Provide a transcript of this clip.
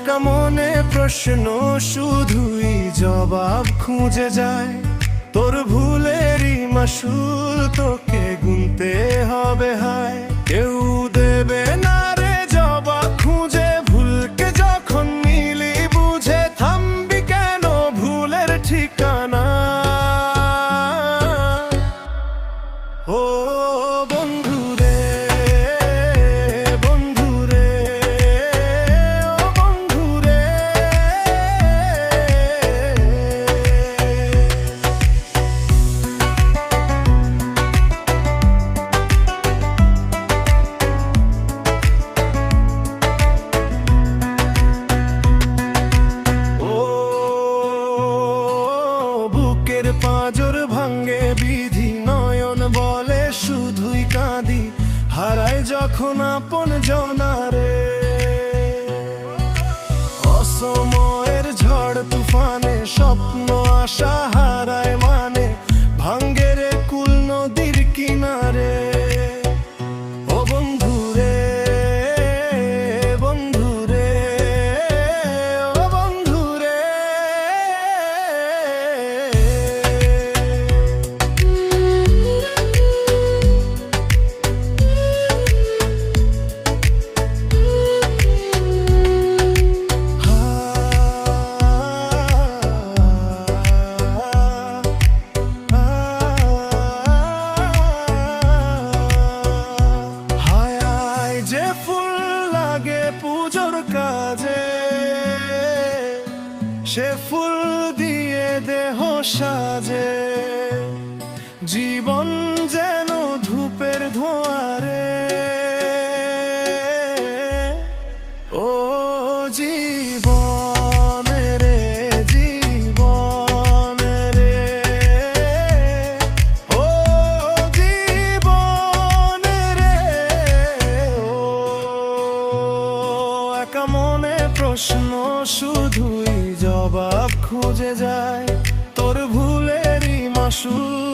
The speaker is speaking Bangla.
একা মনে প্রশ্ন শুধুই জবাব খুঁজে যায়। তোর ভুলেরই মাসুল তোকে গুনতে হবে হায়। কেউ দেবে না রে জবাব খুঁজে, ভুলকে যখন মিলি বুঝে থামবি কেন ভুলের ঠিকানা। ও বন্ধু রে, বন্ধু রে, ও বন্ধু রে। ও বুকের পাঁজর ভাঙ্গে বিধি, নয়ন বলে শুধুই কাঁদি, হারায় যখন আপন জনারে। অসময়ের ঝড় তুফানে স্বপ্ন আশা হারায় মানে, ভাঙ্গে রে কুল নদীর কিনারে। ও বন্ধু রে, বন্ধু রে, ও বন্ধু রে। হায় যে ফুল লাগে পুজোর কাজে, সে ফুল দিয়ে দেহ সাজে। জীবন যেন ধূপের ধোঁয়ারে। ও জীবন রে, জীবন রে, ও জীবন রে। ও একা মনে প্রশ্ন শুধুই জবাব খুঁজে যায়। তোর ভুলেরই মাসুল